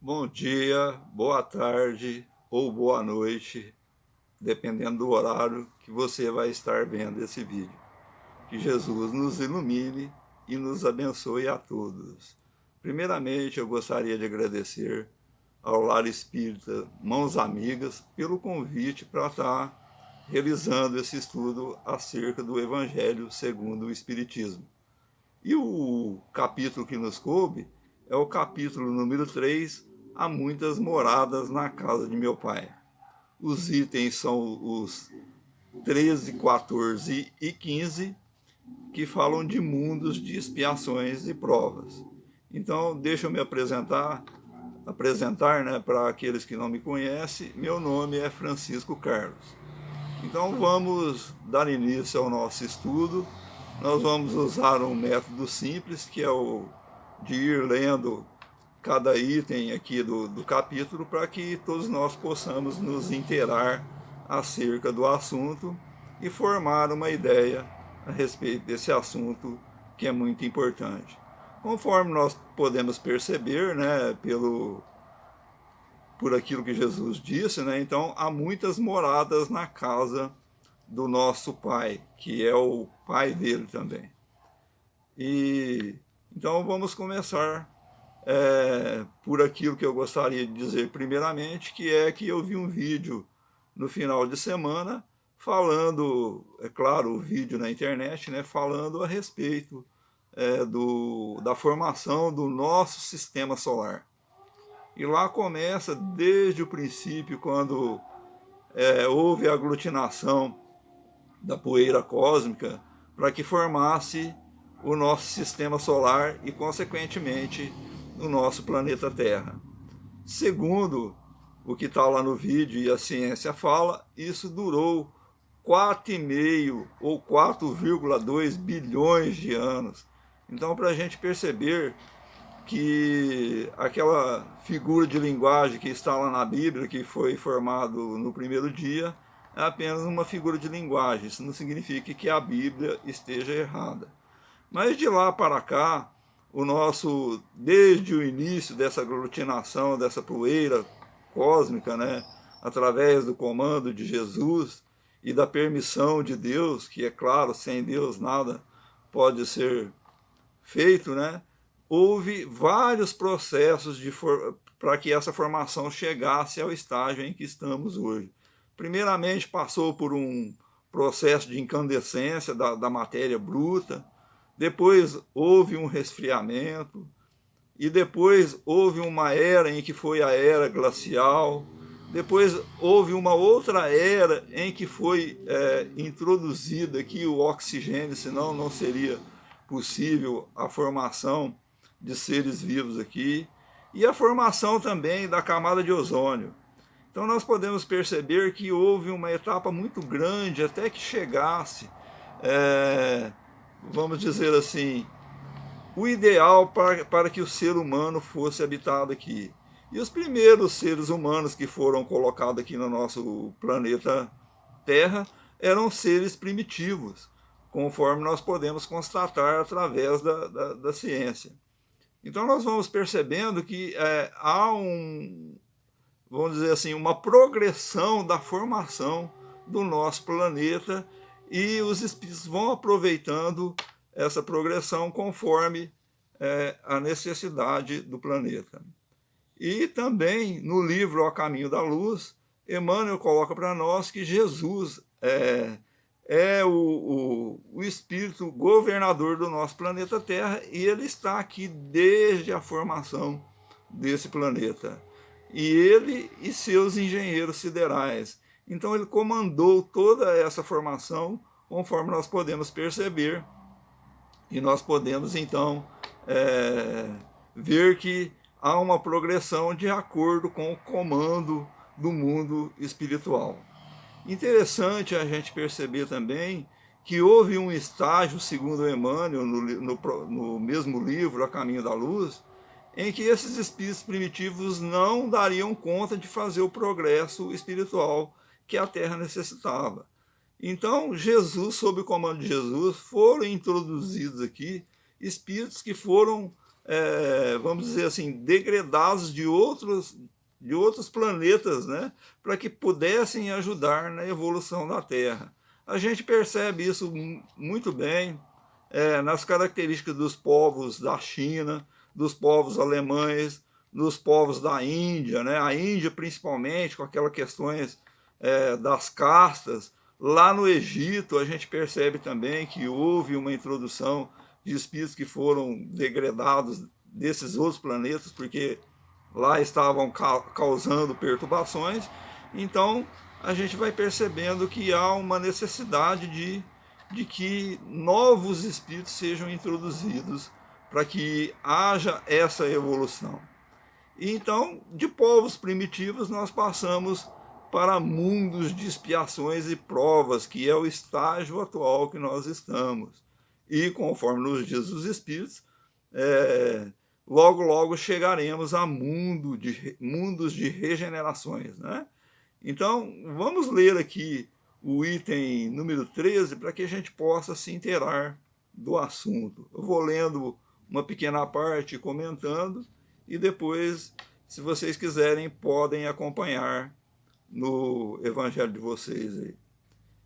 Bom dia, boa tarde ou boa noite, dependendo do horário que você vai estar vendo esse vídeo. Que Jesus nos ilumine e nos abençoe a todos. Primeiramente, eu gostaria de agradecer ao Lar Espírita Mãos Amigas pelo convite para estar realizando esse estudo acerca do Evangelho segundo o Espiritismo. E o capítulo que nos coube é o capítulo número 3, Há muitas moradas na casa de meu pai. Os itens são os 13, 14 e 15, que falam de mundos de expiações e provas. Então, deixa eu me apresentar, né, para aqueles que não me conhecem. Meu nome é Francisco Carlos. Então, vamos dar início ao nosso estudo. Nós vamos usar um método simples, que é o de ir lendo cada item aqui do capítulo, para que todos nós possamos nos inteirar acerca do assunto e formar uma ideia a respeito desse assunto, que é muito importante. Conforme nós podemos perceber, né, por aquilo que Jesus disse, né, então há muitas moradas na casa do nosso Pai, que é o Pai dele também. E então vamos começar por aquilo que eu gostaria de dizer primeiramente, que é que eu vi um vídeo no final de semana falando, é claro, o vídeo na internet, né, falando a respeito da formação do nosso sistema solar. E lá começa desde o princípio, quando houve a aglutinação da poeira cósmica para que formasse o nosso sistema solar e, consequentemente, o nosso planeta Terra. Segundo o que está lá no vídeo e a ciência fala, isso durou 4,5 ou 4,2 bilhões de anos. Então, para a gente perceber que aquela figura de linguagem que está lá na Bíblia, que foi formado no primeiro dia, é apenas uma figura de linguagem. Isso não significa que a Bíblia esteja errada. Mas de lá para cá, desde o início dessa aglutinação, dessa poeira cósmica, né, através do comando de Jesus e da permissão de Deus, que é claro, sem Deus nada pode ser feito, né, houve vários processos para que essa formação chegasse ao estágio em que estamos hoje. Primeiramente, passou por um processo de incandescência da matéria bruta. Depois houve um resfriamento, e depois houve uma era em que foi a era glacial. Depois houve uma outra era em que foi introduzido aqui o oxigênio, senão não seria possível a formação de seres vivos aqui, e a formação também da camada de ozônio. Então nós podemos perceber que houve uma etapa muito grande até que chegasse vamos dizer assim, o ideal para que o ser humano fosse habitado aqui. E os primeiros seres humanos que foram colocados aqui no nosso planeta Terra eram seres primitivos, conforme nós podemos constatar através da ciência. Então nós vamos percebendo que há vamos dizer assim, uma progressão da formação do nosso planeta, e os espíritos vão aproveitando essa progressão conforme a necessidade do planeta. E também no livro A Caminho da Luz, Emmanuel coloca para nós que Jesus é o espírito governador do nosso planeta Terra, e ele está aqui desde a formação desse planeta. E ele e seus engenheiros siderais. Então ele comandou toda essa formação, conforme nós podemos perceber, e nós podemos então ver que há uma progressão de acordo com o comando do mundo espiritual. Interessante a gente perceber também que houve um estágio, segundo Emmanuel, no mesmo livro, A Caminho da Luz, em que esses espíritos primitivos não dariam conta de fazer o progresso espiritual que a Terra necessitava. Então, Jesus, sob o comando de Jesus, foram introduzidos aqui espíritos que foram vamos dizer assim, degredados de outros planetas, né, para que pudessem ajudar na evolução da Terra. A gente percebe isso muito bem nas características dos povos da China, dos povos alemães, dos povos da Índia, né? A Índia principalmente, com aquelas questões das castas. Lá no Egito, a gente percebe também que houve uma introdução de espíritos que foram degradados desses outros planetas, porque lá estavam causando perturbações. Então, a gente vai percebendo que há uma necessidade de que novos espíritos sejam introduzidos para que haja essa evolução. Então, de povos primitivos, nós passamos para mundos de expiações e provas, que é o estágio atual que nós estamos. E, conforme nos diz os Espíritos, logo, logo chegaremos a mundos de regenerações, né? Então, vamos ler aqui o item número 13 para que a gente possa se inteirar do assunto. Eu vou lendo uma pequena parte, comentando, e depois, se vocês quiserem, podem acompanhar no evangelho de vocês aí.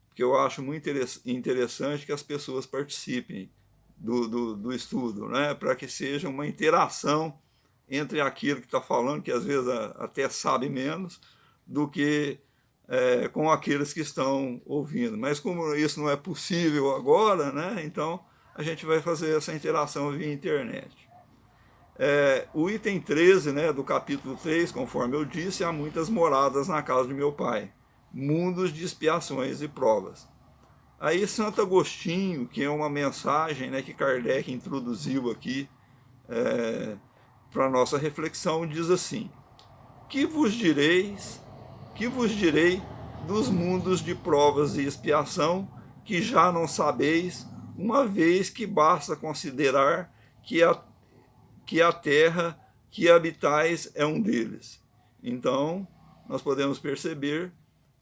Porque eu acho muito interessante que as pessoas participem do estudo, né? Para que seja uma interação entre aquilo que está falando, que às vezes até sabe menos, do que com aqueles que estão ouvindo. Mas como isso não é possível agora, né? Então a gente vai fazer essa interação via internet. O item 13, né, do capítulo 3, conforme eu disse, há muitas moradas na casa de meu pai, mundos de expiações e provas. Aí Santo Agostinho, que é uma mensagem, né, que Kardec introduziu aqui para a nossa reflexão, diz assim: que vos direi dos mundos de provas e expiação, que já não sabeis, uma vez que basta considerar que a terra que habitais é um deles. Então, nós podemos perceber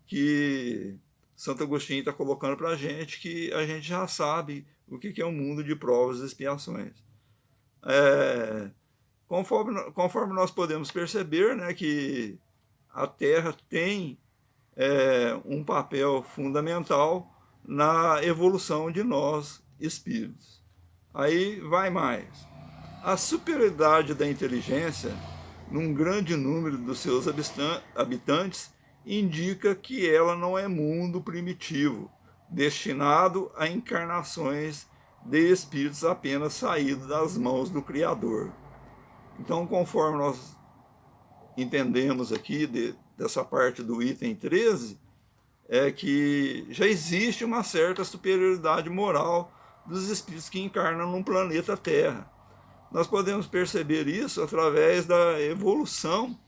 que Santo Agostinho está colocando para a gente que a gente já sabe o que é um mundo de provas e expiações. Conforme nós podemos perceber, né, que a Terra tem um papel fundamental na evolução de nós, espíritos. Aí vai mais. A superioridade da inteligência, num grande número dos seus habitantes, indica que ela não é mundo primitivo, destinado a encarnações de espíritos apenas saídos das mãos do Criador. Então, conforme nós entendemos aqui dessa parte do item 13, é que já existe uma certa superioridade moral dos espíritos que encarnam no planeta Terra. Nós podemos perceber isso através da evolução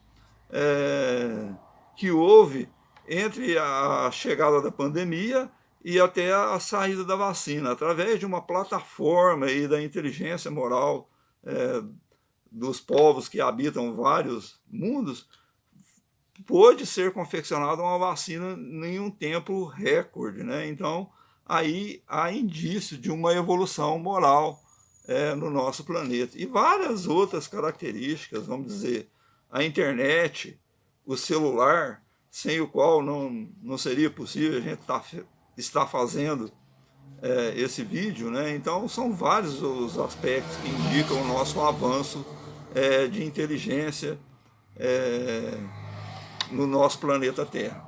que houve entre a chegada da pandemia e até a saída da vacina, através de uma plataforma aí da inteligência moral dos povos que habitam vários mundos, pôde ser confeccionada uma vacina em um tempo recorde, né? Então, aí há indício de uma evolução moral no nosso planeta. E várias outras características, vamos dizer, a internet, o celular, sem o qual não seria possível a gente estar fazendo esse vídeo, né? Então são vários os aspectos que indicam o nosso avanço de inteligência no nosso planeta Terra.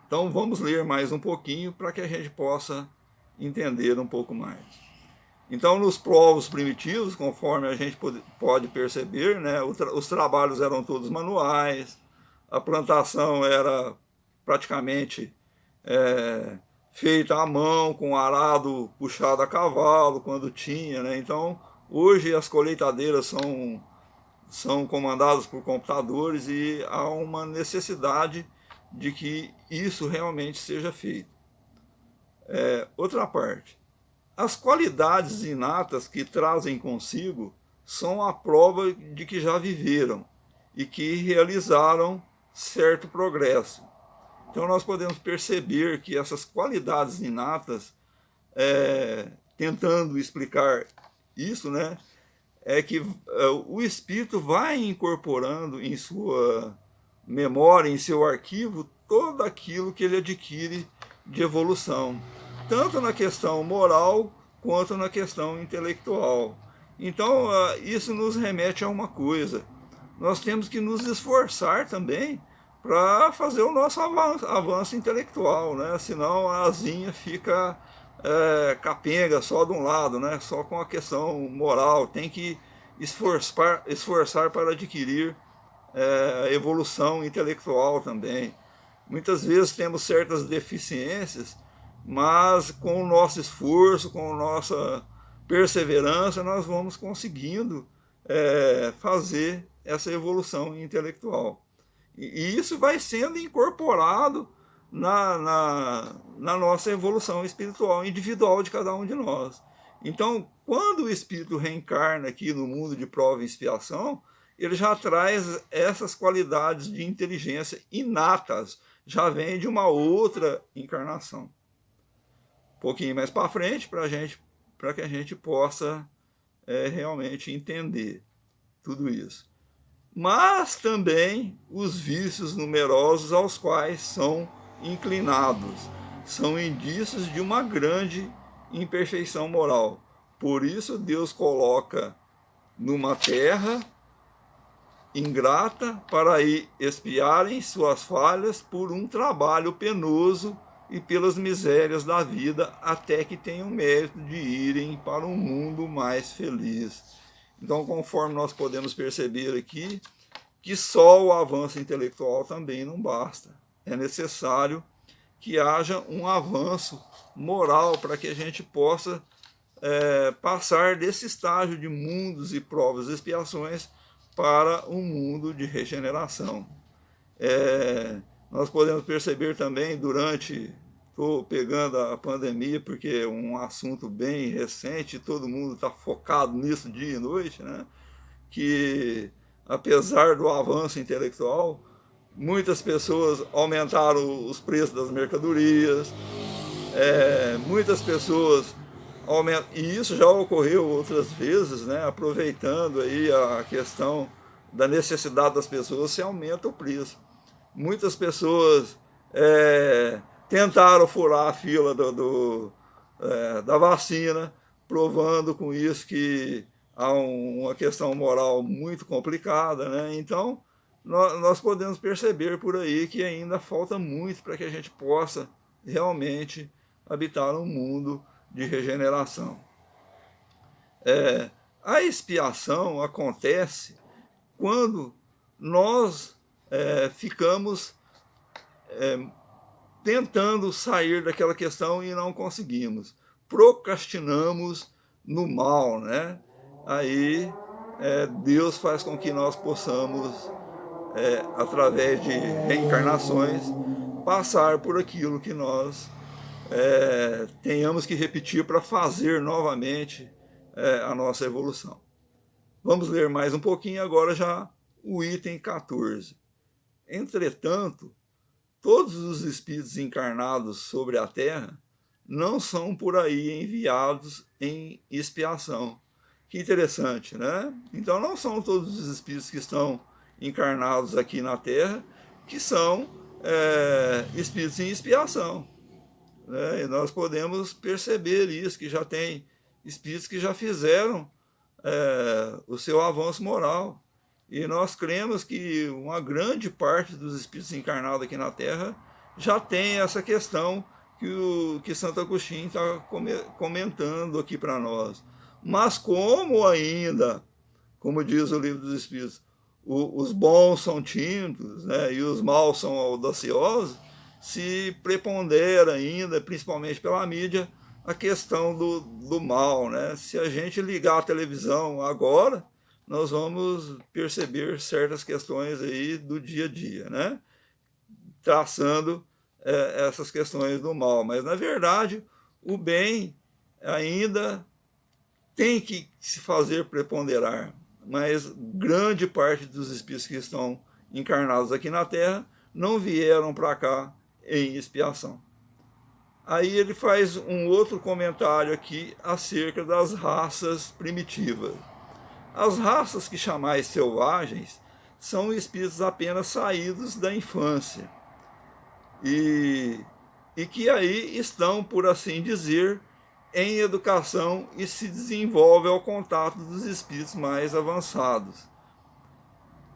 Então vamos ler mais um pouquinho para que a gente possa entender um pouco mais. Então, nos povos primitivos, conforme a gente pode perceber, né, os trabalhos eram todos manuais, a plantação era praticamente feita à mão, com arado puxado a cavalo, quando tinha, né? Então, hoje as colheitadeiras são comandadas por computadores e há uma necessidade de que isso realmente seja feito. Outra parte. As qualidades inatas que trazem consigo são a prova de que já viveram e que realizaram certo progresso. Então nós podemos perceber que essas qualidades inatas, tentando explicar isso, né, é que o espírito vai incorporando em sua memória, em seu arquivo, todo aquilo que ele adquire de evolução, tanto na questão moral quanto na questão intelectual. Então, isso nos remete a uma coisa: nós temos que nos esforçar também para fazer o nosso avanço intelectual, né? Senão a asinha fica capenga só de um lado, né? Só com a questão moral. Tem que esforçar para adquirir evolução intelectual também. Muitas vezes temos certas deficiências, mas com o nosso esforço, com a nossa perseverança, nós vamos conseguindo fazer essa evolução intelectual. E isso vai sendo incorporado na nossa evolução espiritual individual de cada um de nós. Então, quando o espírito reencarna aqui no mundo de prova e expiação, ele já traz essas qualidades de inteligência inatas, já vem de uma outra encarnação. Um pouquinho mais para frente, para que a gente possa realmente entender tudo isso. Mas também os vícios numerosos aos quais são inclinados são indícios de uma grande imperfeição moral. Por isso Deus coloca numa terra ingrata para ir expiarem suas falhas por um trabalho penoso e pelas misérias da vida, até que tenham mérito de irem para um mundo mais feliz. Então, conforme nós podemos perceber aqui, que só o avanço intelectual também não basta. É necessário que haja um avanço moral para que a gente possa passar desse estágio de mundos e provas e expiações para um mundo de regeneração. Nós podemos perceber também estou pegando a pandemia porque é um assunto bem recente, todo mundo está focado nisso dia e noite, né? Que apesar do avanço intelectual, muitas pessoas aumentaram os preços das mercadorias, muitas pessoas aumentam, e isso já ocorreu outras vezes, né? Aproveitando aí a questão da necessidade das pessoas, se aumenta o preço. Muitas pessoas tentaram furar a fila da vacina, provando com isso que há uma questão moral muito complicada, né? Então, nós podemos perceber por aí que ainda falta muito para que a gente possa realmente habitar um mundo de regeneração. A expiação acontece quando nós ficamos tentando sair daquela questão e não conseguimos. Procrastinamos no mal, né? Aí Deus faz com que nós possamos, através de reencarnações, passar por aquilo que nós tenhamos que repetir para fazer novamente a nossa evolução. Vamos ler mais um pouquinho agora já o item 14. Entretanto, todos os espíritos encarnados sobre a Terra não são por aí enviados em expiação. Que interessante, né? Então não são todos os espíritos que estão encarnados aqui na Terra que são espíritos em expiação. E nós podemos perceber isso, que já tem espíritos que já fizeram o seu avanço moral. E nós cremos que uma grande parte dos espíritos encarnados aqui na Terra já tem essa questão que Santo Agostinho está comentando aqui para nós. Mas como ainda, como diz o Livro dos Espíritos, os bons são tímidos, né, e os maus são audaciosos, se prepondera ainda, principalmente pela mídia, a questão do mal, né? Se a gente ligar a televisão agora, nós vamos perceber certas questões aí do dia a dia, né? Traçando essas questões do mal. Mas, na verdade, o bem ainda tem que se fazer preponderar. Mas grande parte dos espíritos que estão encarnados aqui na Terra não vieram para cá em expiação. Aí ele faz um outro comentário aqui acerca das raças primitivas. As raças que chamais selvagens são espíritos apenas saídos da infância e que aí estão, por assim dizer, em educação e se desenvolvem ao contato dos espíritos mais avançados.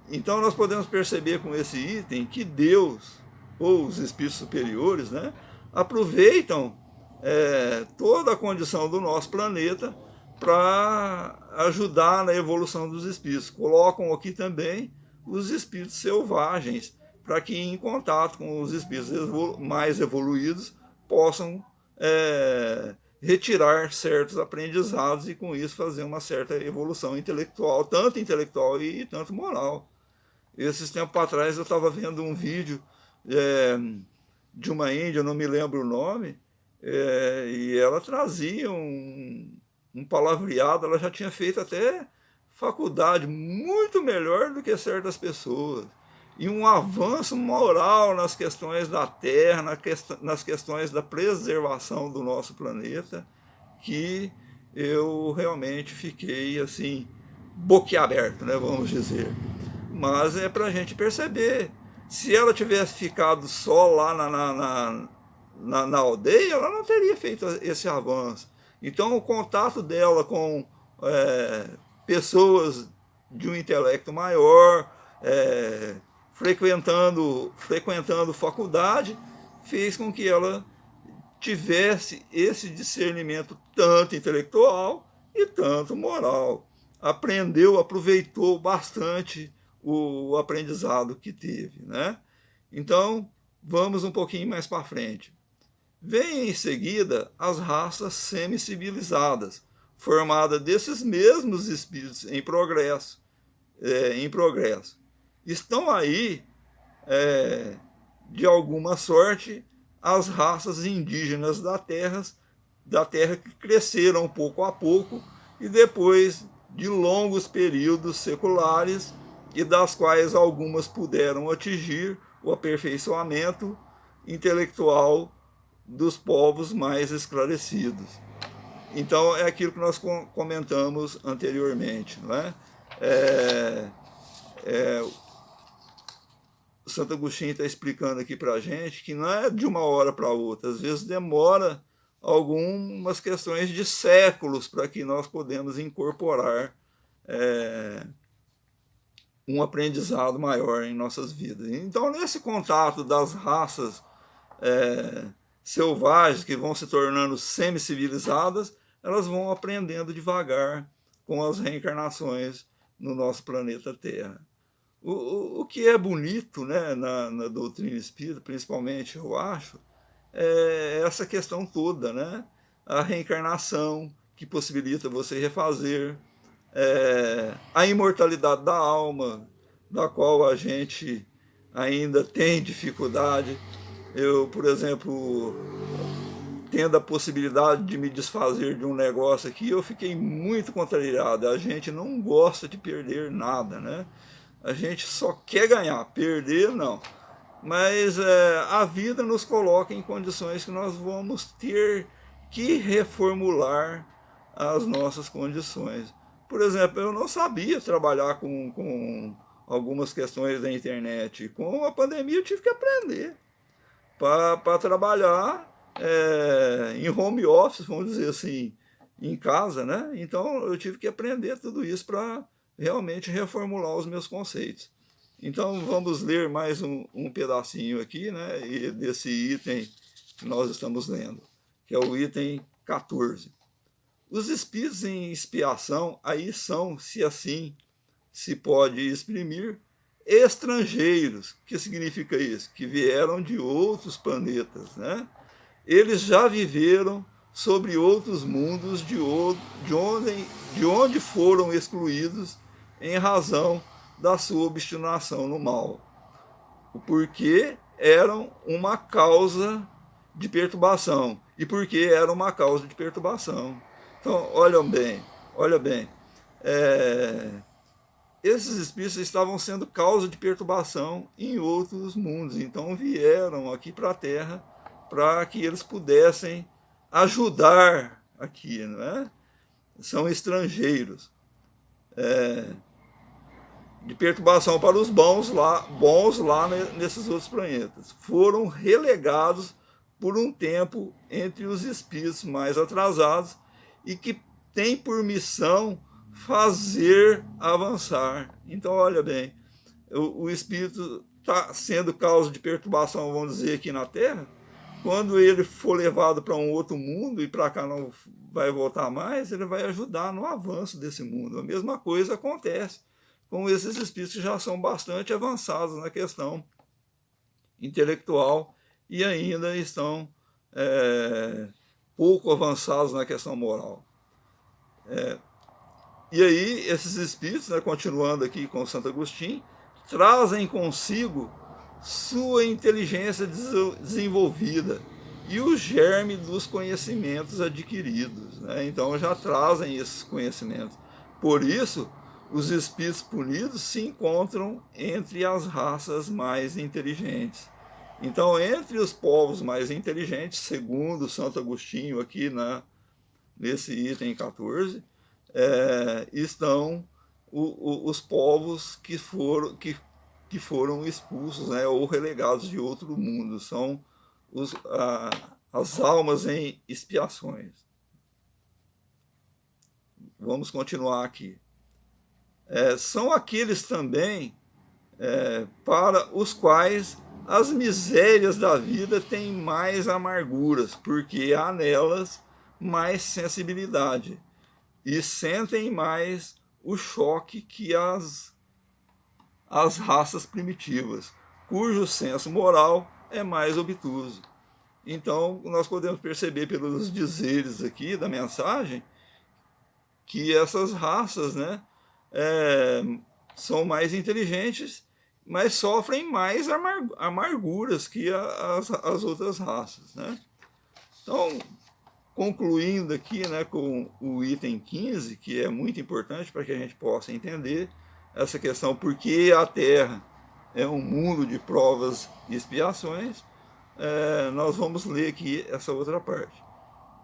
Então nós podemos perceber com esse item que Deus, ou os espíritos superiores, né, aproveitam toda a condição do nosso planeta para ajudar na evolução dos espíritos. Colocam aqui também os espíritos selvagens, para que em contato com os espíritos mais evoluídos possam retirar certos aprendizados e com isso fazer uma certa evolução intelectual, tanto intelectual e tanto moral. Esses tempos atrás eu estava vendo um vídeo de uma índia, eu não me lembro o nome, e ela trazia um palavreado, ela já tinha feito até faculdade muito melhor do que certas pessoas. E um avanço moral nas questões da Terra, nas questões da preservação do nosso planeta, que eu realmente fiquei assim, boquiaberto, né, vamos dizer. Mas é para a gente perceber. Se ela tivesse ficado só lá na aldeia, ela não teria feito esse avanço. Então o contato dela com pessoas de um intelecto maior, frequentando faculdade, fez com que ela tivesse esse discernimento tanto intelectual e tanto moral. Aprendeu, aproveitou bastante o aprendizado que teve, né? Então, vamos um pouquinho mais para frente. Vem em seguida as raças semi-civilizadas, formadas desses mesmos espíritos em progresso. Estão aí, de alguma sorte, as raças indígenas da terra que cresceram pouco a pouco e depois de longos períodos seculares, e das quais algumas puderam atingir o aperfeiçoamento intelectual dos povos mais esclarecidos. Então, é aquilo que nós comentamos anteriormente, não é? Santo Agostinho está explicando aqui para a gente que não é de uma hora para outra, às vezes demora algumas questões de séculos para que nós podemos incorporar um aprendizado maior em nossas vidas. Então, nesse contato das raças selvagens que vão se tornando semi-civilizadas, elas vão aprendendo devagar com as reencarnações no nosso planeta Terra. O que é bonito, né, na doutrina espírita, principalmente, eu acho, é essa questão toda, né? A reencarnação, que possibilita você refazer, a imortalidade da alma, da qual a gente ainda tem dificuldade. Eu, por exemplo, tendo a possibilidade de me desfazer de um negócio aqui, eu fiquei muito contrariado. A gente não gosta de perder nada, né? A gente só quer ganhar, perder não. Mas a vida nos coloca em condições que nós vamos ter que reformular as nossas condições. Por exemplo, eu não sabia trabalhar com algumas questões da internet. Com a pandemia eu tive que aprender para trabalhar em home office, vamos dizer assim, em casa, né? Então eu tive que aprender tudo isso para realmente reformular os meus conceitos. Então vamos ler mais um pedacinho aqui, né, desse item que nós estamos lendo, que é o item 14. Os espíritos em expiação aí são, se assim se pode exprimir, estrangeiros. O que significa isso? Que vieram de outros planetas, né? Eles já viveram sobre outros mundos de onde foram excluídos em razão da sua obstinação no mal. O porquê eram uma causa de perturbação. E porquê era uma causa de perturbação. Então, olha bem. Esses espíritos estavam sendo causa de perturbação em outros mundos. Então vieram aqui para a Terra para que eles pudessem ajudar aqui, não é? São estrangeiros. de perturbação para os bons lá nesses outros planetas. Foram relegados por um tempo entre os espíritos mais atrasados e que tem por missão fazer avançar. Então, olha bem, o espírito está sendo causa de perturbação, vamos dizer, aqui na Terra. Quando ele for levado para um outro mundo e para cá não vai voltar mais, ele vai ajudar no avanço desse mundo. A mesma coisa acontece com esses espíritos que já são bastante avançados na questão intelectual e ainda estão pouco avançados na questão moral. E aí, esses espíritos, né, continuando aqui com Santo Agostinho, trazem consigo sua inteligência desenvolvida e o germe dos conhecimentos adquiridos, né? Então já trazem esses conhecimentos. Por isso, os espíritos punidos se encontram entre as raças mais inteligentes. Então, entre os povos mais inteligentes, segundo Santo Agostinho aqui nesse item 14, estão os povos que foram expulsos, né, ou relegados de outro mundo. São as almas em expiações. Vamos continuar aqui. São aqueles também para os quais as misérias da vida têm mais amarguras, porque há nelas mais sensibilidade e sentem mais o choque que as raças primitivas, cujo senso moral é mais obtuso. Então, nós podemos perceber pelos dizeres aqui da mensagem que essas raças, né, são mais inteligentes, mas sofrem mais amarguras que as outras raças, né? Então, concluindo aqui, né, com o item 15, que é muito importante para que a gente possa entender essa questão, porque a Terra é um mundo de provas e expiações, nós vamos ler aqui essa outra parte.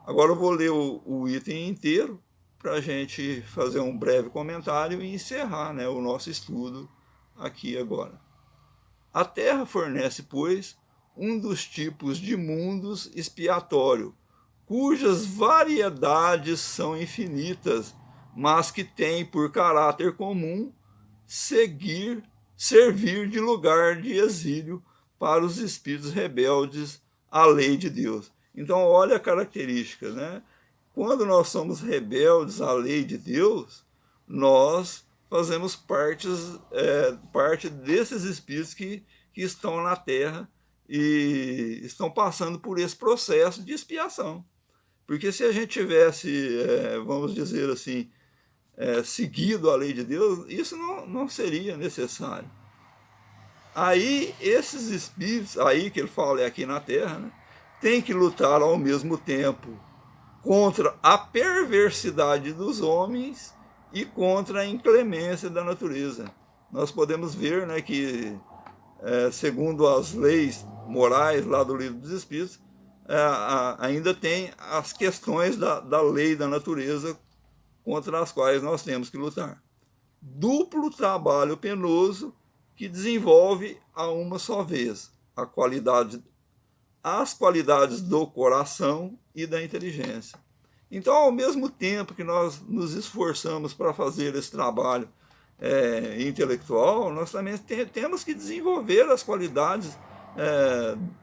Agora eu vou ler o item inteiro para a gente fazer um breve comentário e encerrar, né, o nosso estudo aqui agora. A Terra fornece, pois, um dos tipos de mundos expiatório, cujas variedades são infinitas, mas que tem por caráter comum servir de lugar de exílio para os espíritos rebeldes à lei de Deus. Então, olha a característica, né? Quando nós somos rebeldes à lei de Deus, nós fazemos parte desses espíritos que estão na Terra e estão passando por esse processo de expiação. Porque se a gente tivesse, vamos dizer assim, seguido a lei de Deus, isso não seria necessário. Aí, esses espíritos, aí que ele fala é aqui na Terra, né, tem que lutar ao mesmo tempo contra a perversidade dos homens e contra a inclemência da natureza. Nós podemos ver, né, que, segundo as leis morais lá do Livro dos Espíritos, ainda tem as questões da lei da natureza contra as quais nós temos que lutar. Duplo trabalho penoso que desenvolve a uma só vez as qualidades do coração e da inteligência. Então, ao mesmo tempo que nós nos esforçamos para fazer esse trabalho intelectual, nós também temos que desenvolver as qualidades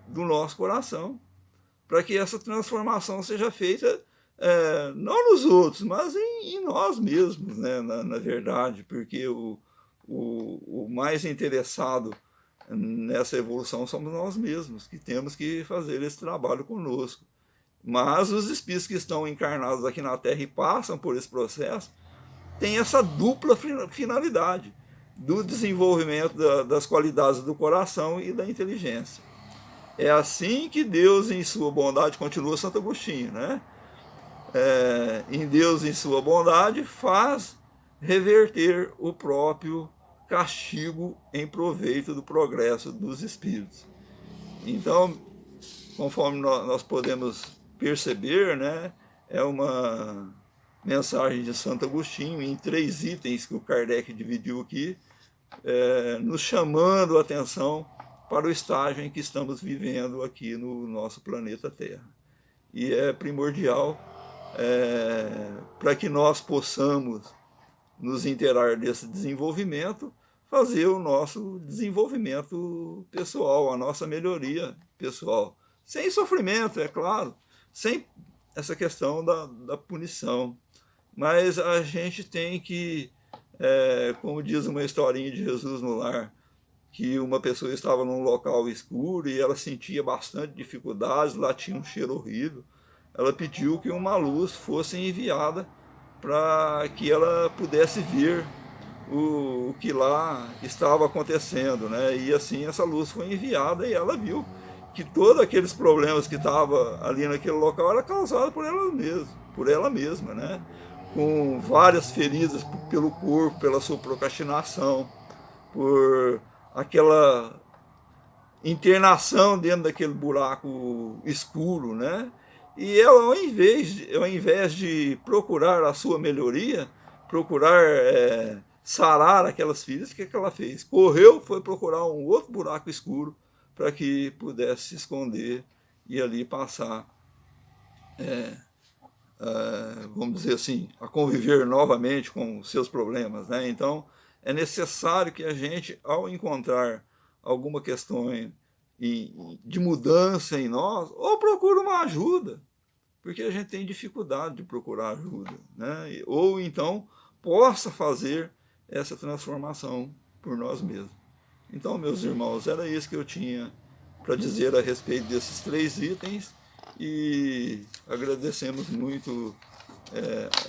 do nosso coração, para que essa transformação seja feita não nos outros, mas em nós mesmos, né, na verdade, porque o mais interessado nessa evolução somos nós mesmos, que temos que fazer esse trabalho conosco. Mas os espíritos que estão encarnados aqui na Terra e passam por esse processo têm essa dupla finalidade do desenvolvimento das qualidades do coração e da inteligência. É assim que Deus, em sua bondade, continua Santo Agostinho, né? Em Deus, em sua bondade, faz reverter o próprio castigo em proveito do progresso dos espíritos. Então, conforme nós podemos perceber, né, é uma mensagem de Santo Agostinho, em 3 itens que o Kardec dividiu aqui, nos chamando a atenção para o estágio em que estamos vivendo aqui no nosso planeta Terra. E é primordial para que nós possamos nos inteirar desse desenvolvimento, fazer o nosso desenvolvimento pessoal, a nossa melhoria pessoal. Sem sofrimento, é claro, sem essa questão da punição. Mas a gente tem que, como diz uma historinha de Jesus no Lar, que uma pessoa estava num local escuro e ela sentia bastante dificuldades, lá tinha um cheiro horrível. Ela pediu que uma luz fosse enviada para que ela pudesse ver o que lá estava acontecendo, né? E assim essa luz foi enviada e ela viu que todos aqueles problemas que estavam ali naquele local era causado por ela mesma, né? Com várias feridas pelo corpo, pela sua procrastinação, por aquela internação dentro daquele buraco escuro, né? E ela, ao invés de procurar a sua melhoria, procurar sarar aquelas feridas, o que ela fez? Correu, foi procurar um outro buraco escuro para que pudesse se esconder e ali passar, vamos dizer assim, a conviver novamente com os seus problemas, né? Então, é necessário que a gente, ao encontrar alguma questão de mudança em nós, ou procure uma ajuda, porque a gente tem dificuldade de procurar ajuda, né? Ou então possa fazer essa transformação por nós mesmos. Então, meus irmãos, era isso que eu tinha para dizer a respeito desses 3 itens e agradecemos muito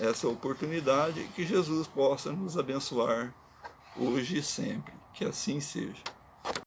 essa oportunidade, que Jesus possa nos abençoar hoje e sempre, que assim seja.